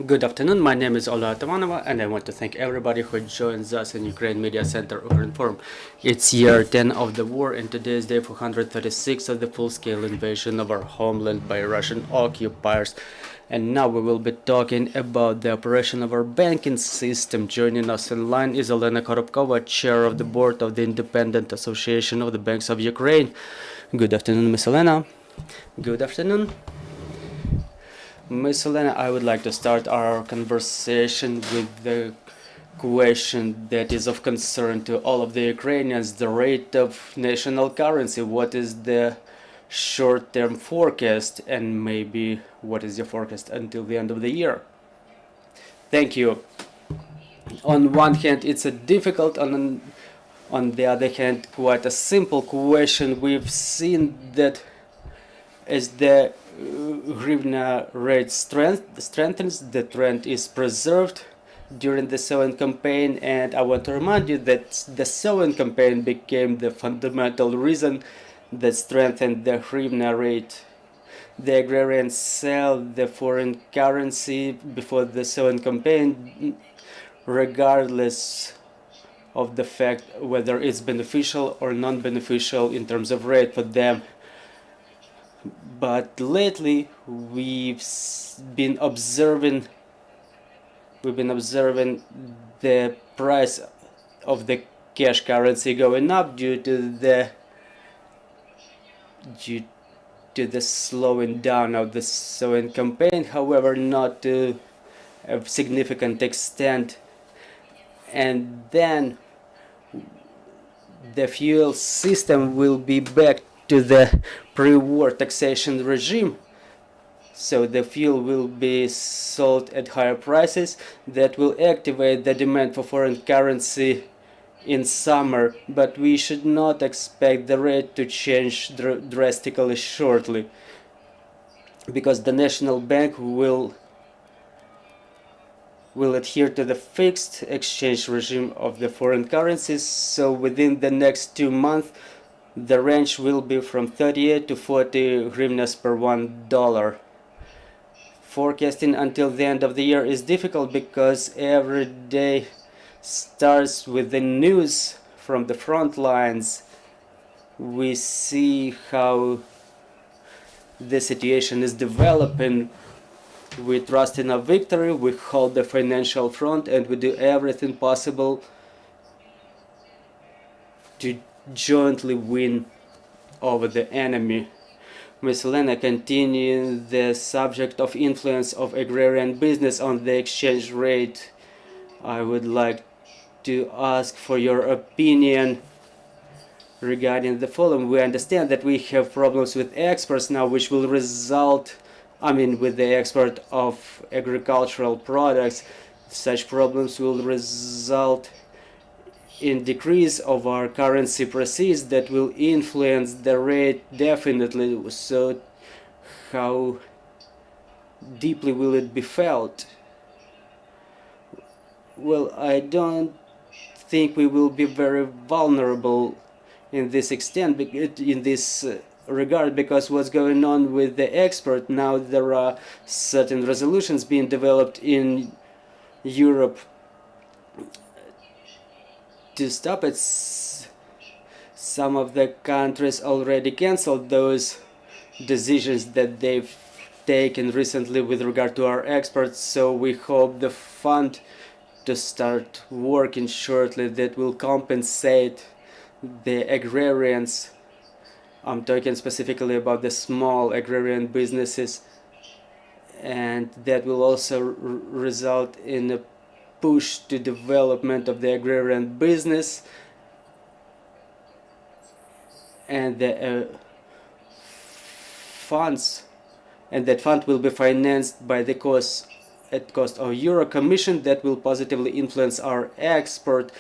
Good afternoon, my name is Olena Korobkova and I want to thank everybody who joins us in Ukraine Media Center Ukrinform. It's year 10 of the war and today is day 436 of the full-scale invasion of our homeland by Russian occupiers. And now we will be talking about the operation of our banking system. Joining us in line is Olena Korobkova, chair of the board of the Independent Association of the Banks of Ukraine. Good afternoon, Miss Olena. Good afternoon. Miss Olena, I would like to start our conversation with the question that is of concern to all of the Ukrainians, the rate of national currency. What is the short-term forecast, and maybe what is your forecast until the end of the year? Thank you. On one hand, it's a difficult, on the other hand, quite a simple question. We've seen that as the hryvnia rate strengthens, the trend is preserved during the sowing campaign, and I want to remind you that the sowing campaign became the fundamental reason that strengthened the hryvnia rate. The agrarians sell the foreign currency before the sowing campaign, regardless of the fact whether it's beneficial or non-beneficial in terms of rate for them. But lately we've been observing the price of the cash currency going up due to the slowing down of the sowing campaign, however not to a significant extent. And then the fuel system will be back to the pre-war taxation regime, so the fuel will be sold at higher prices. That will activate the demand for foreign currency in summer, but we should not expect the rate to change drastically shortly, because the National Bank will adhere to the fixed exchange regime of the foreign currencies. So within the next 2 months the range will be from 38 to 40 hryvnias per $1. Forecasting until the end of the year is difficult because every day starts with the news from the front lines. We see how the situation is developing. We trust in a victory, we hold the financial front, and we do everything possible to jointly win over the enemy. Ms. Olena, continuing the subject of influence of agrarian business on the exchange rate, I would like to ask for your opinion regarding the following. We understand that we have problems with exports now, which will result, with the export of agricultural products. Such problems will result in decrease of our currency proceeds that will influence the rate definitely. So how deeply will it be felt? Well, I don't think we will be very vulnerable in this extent, in this regard, because what's going on with the export now, there are certain resolutions being developed in Europe to stop it. Some of the countries already cancelled those decisions that they've taken recently with regard to our exports, so we hope the fund to start working shortly that will compensate the agrarians. I'm talking specifically about the small agrarian businesses, and that will also result in a push to development of the agrarian business, and the funds, and that fund will be financed by the cost of Euro Commission that will positively influence our export,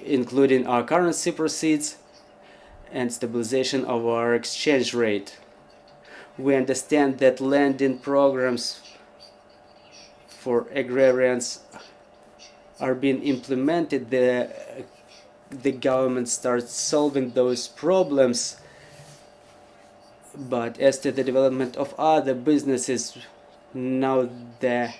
including our currency proceeds and stabilization of our exchange rate. We understand that lending programs for agrarians are being implemented. The government starts solving those problems, but as to the development of other businesses, now the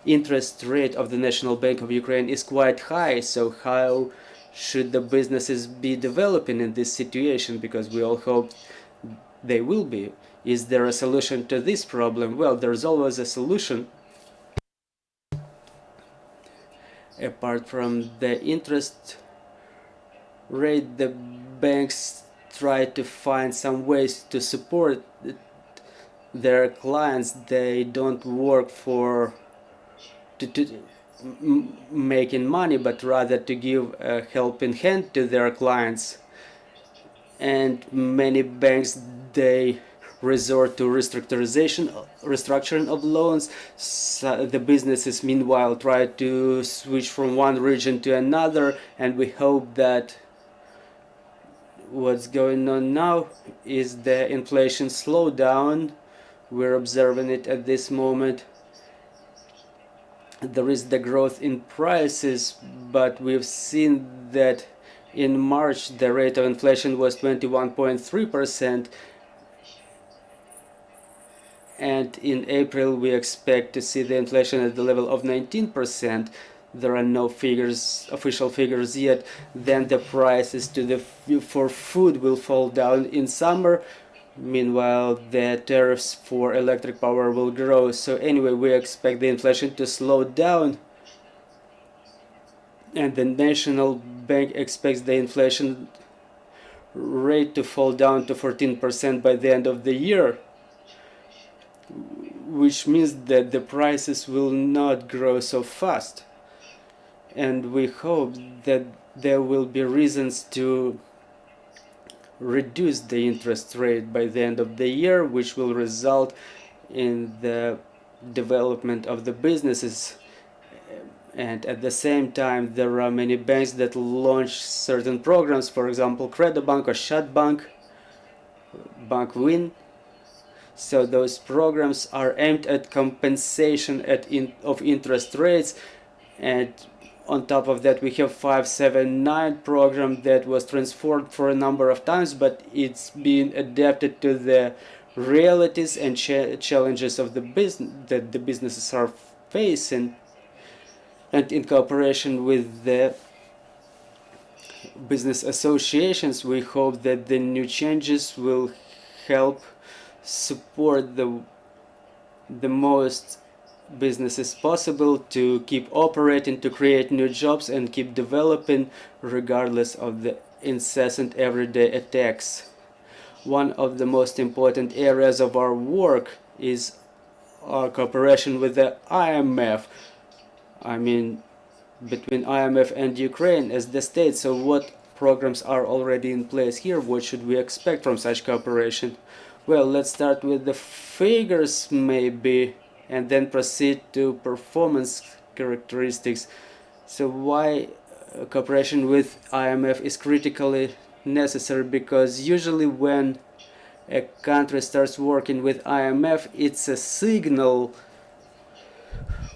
interest rate of the National Bank of Ukraine is quite high. So how should the businesses be developing in this situation? Because we all hope they will be. Is there a solution to this problem? Well, there's always a solution. Apart from the interest rate, the banks try to find some ways to support their clients. They don't work for making money, but rather to give a helping hand to their clients. And many banks, they resort to restructuring of loans. So the businesses meanwhile try to switch from one region to another, and we hope that what's going on now is the inflation slowdown. We're observing it at this moment. There is the growth in prices, but we've seen that in March the rate of inflation was 21.3%, and in April we expect to see the inflation at the level of 19%. There are no figures, official figures yet. Then the prices for food will fall down in summer. Meanwhile, the tariffs for electric power will grow. So anyway, we expect the inflation to slow down, and the National Bank expects the inflation rate to fall down to 14% by the end of the year, which means that the prices will not grow so fast. And we hope that there will be reasons to reduce the interest rate by the end of the year, which will result in the development of the businesses. And at the same time, there are many banks that launch certain programs, for example, Credobank or Shadbank, Bank Win. So those programs are aimed at compensation of interest rates. And on top of that, we have 579 program that was transformed for a number of times, but it's being adapted to the realities and challenges of the business that the businesses are facing. And in cooperation with the business associations, we hope that the new changes will help support the most businesses possible to keep operating, to create new jobs and keep developing regardless of the incessant everyday attacks. One of the most important areas of our work is our cooperation with the IMF. I mean, between IMF and Ukraine as the state. So what programs are already in place here? What should we expect from such cooperation? Well, let's start with the figures maybe, and then proceed to performance characteristics. So why cooperation with IMF is critically necessary? Because usually when a country starts working with IMF, it's a signal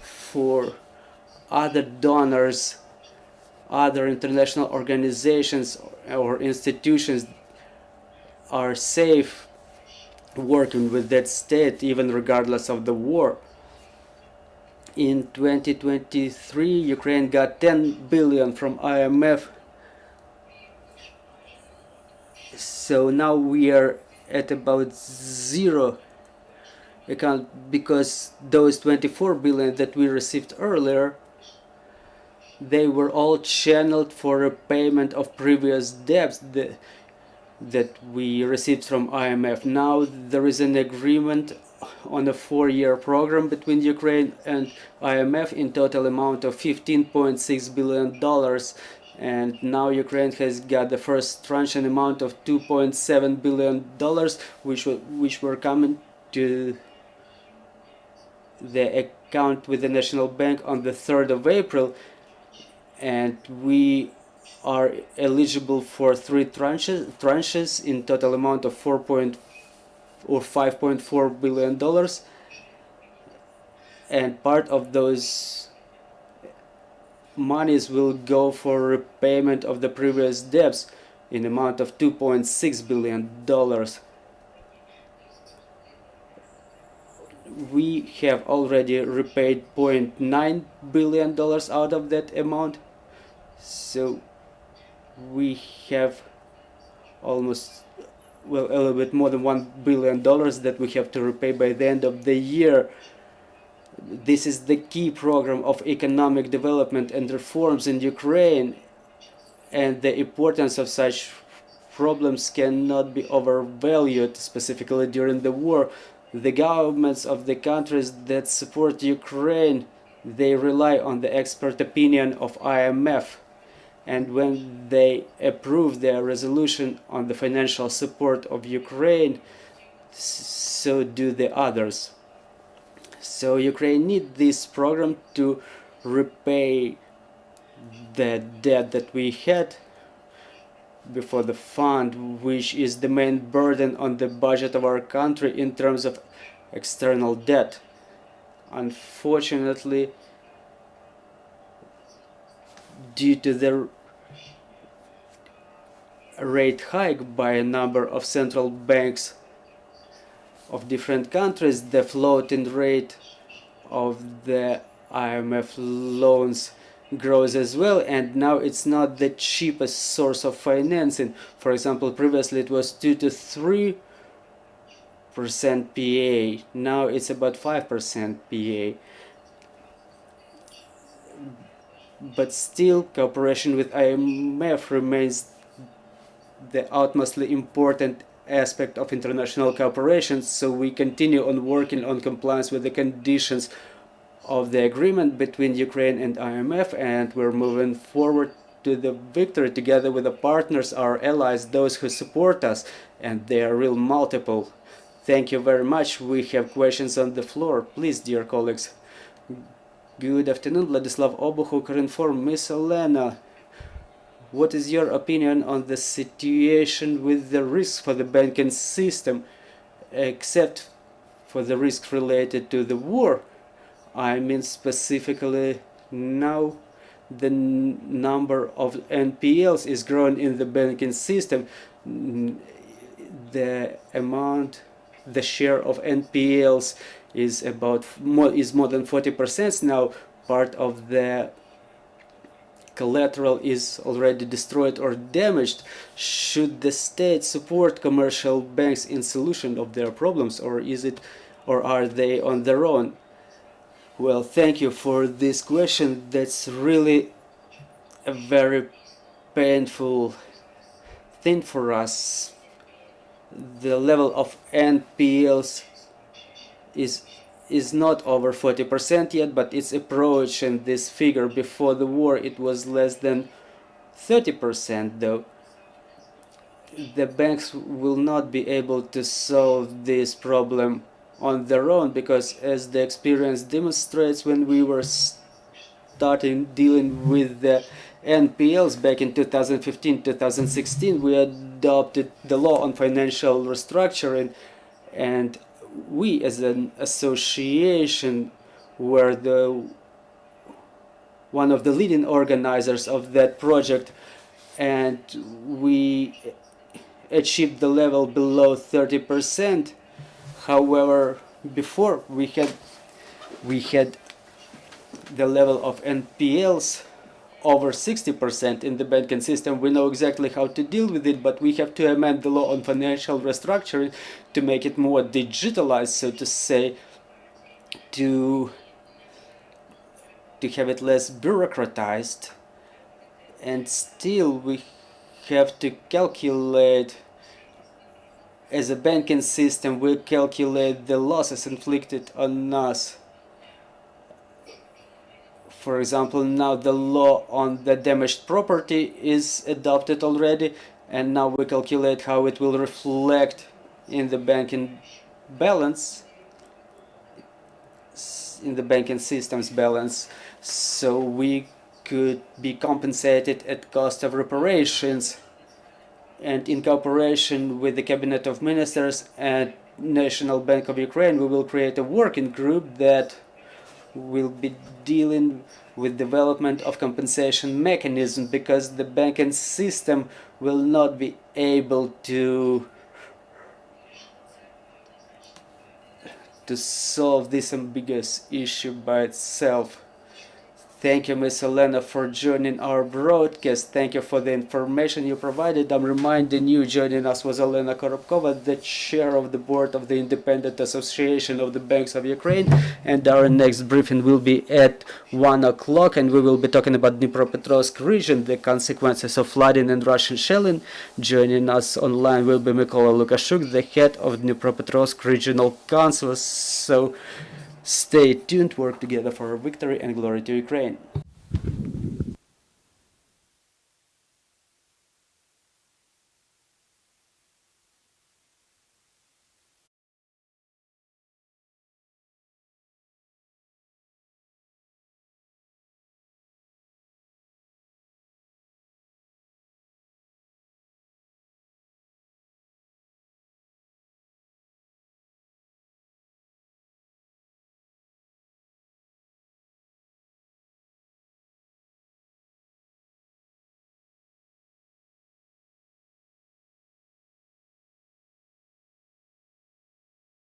for other donors, other international organizations or institutions are safe working with that state, even regardless of the war. In 2023, Ukraine got 10 billion from IMF. So now we are at about zero account, because those 24 billion that we received earlier, they were all channeled for repayment of previous debts that we received from IMF. Now there is an agreement on a 4-year program between Ukraine and IMF in total amount of $15.6 billion, and now Ukraine has got the first tranche an amount of $2.7 billion, which were coming to the account with the National Bank on the 3rd of April, and we are eligible for 3 tranches in total amount of $5.4 billion, and part of those monies will go for repayment of the previous debts in amount of $2.6 billion. we have already repaid $0.9 billion out of that amount, so we have almost, well, a little bit more than $1 billion that we have to repay by the end of the year. This is the key program of economic development and reforms in Ukraine, and the importance of such problems cannot be overvalued, specifically during the war. The governments of the countries that support Ukraine, they rely on the expert opinion of IMF, and when they approve their resolution on the financial support of Ukraine, so do the others. So Ukraine needs this program to repay the debt that we had before the fund, which is the main burden on the budget of our country in terms of external debt. Unfortunately, due to the rate hike by a number of central banks of different countries, the floating rate of the IMF loans grows as well, and now it's not the cheapest source of financing. For example, previously it was 2 to 3% PA, now it's about 5% PA. But still, cooperation with IMF remains the utmostly important aspect of international cooperation, so we continue on working on compliance with the conditions of the agreement between Ukraine and IMF, and we're moving forward to the victory together with the partners, our allies, those who support us, and they are real multiple. Thank you very much. We have questions on the floor. Please, dear colleagues. Good afternoon, Vladislav Obuch, Ukrinform. Miss Olena, what is your opinion on the situation with the risks for the banking system, except for the risks related to the war? I mean specifically now the number of NPLs is growing in the banking system. The share of NPLs is more than 40% now. Part of the collateral is already destroyed or damaged. Should the state support commercial banks in solution of their problems, or are they on their own? Well, thank you for this question. That's really a very painful thing for us. The level of NPLs is not over 40% yet, but it's approaching this figure. Before the war it was less than 30% though. The banks will not be able to solve this problem on their own, because as the experience demonstrates, when we were starting dealing with the NPLs back in 2015-2016, we adopted the law on financial restructuring, and we as an association were one of the leading organizers of that project, and we achieved the level below 30%. However, before we had the level of NPLs over 60% in the banking system. We know exactly how to deal with it, but we have to amend the law on financial restructuring to make it more digitalized, so to say, to have it less bureaucratized. And still we have to calculate, as a banking system, we calculate the losses inflicted on us. For example, now the law on the damaged property is adopted already, and now we calculate how it will reflect in the banking balance, in the banking system's balance, so we could be compensated at cost of reparations. And in cooperation with the Cabinet of Ministers and National Bank of Ukraine, we will create a working group that will be dealing with development of compensation mechanism, because the banking system will not be able to to solve this ambiguous issue by itself. Thank you, Ms. Olena, for joining our broadcast. Thank you for the information you provided. I'm reminding you, joining us was Olena Korobkova, the chair of the board of the Independent Association of the Banks of Ukraine. And our next briefing will be at 1 o'clock, and we will be talking about Dnipropetrovsk region, the consequences of flooding and Russian shelling. Joining us online will be Mykola Lukashuk, the head of Dnipropetrovsk Regional Council. So stay tuned, work together for victory and glory to Ukraine.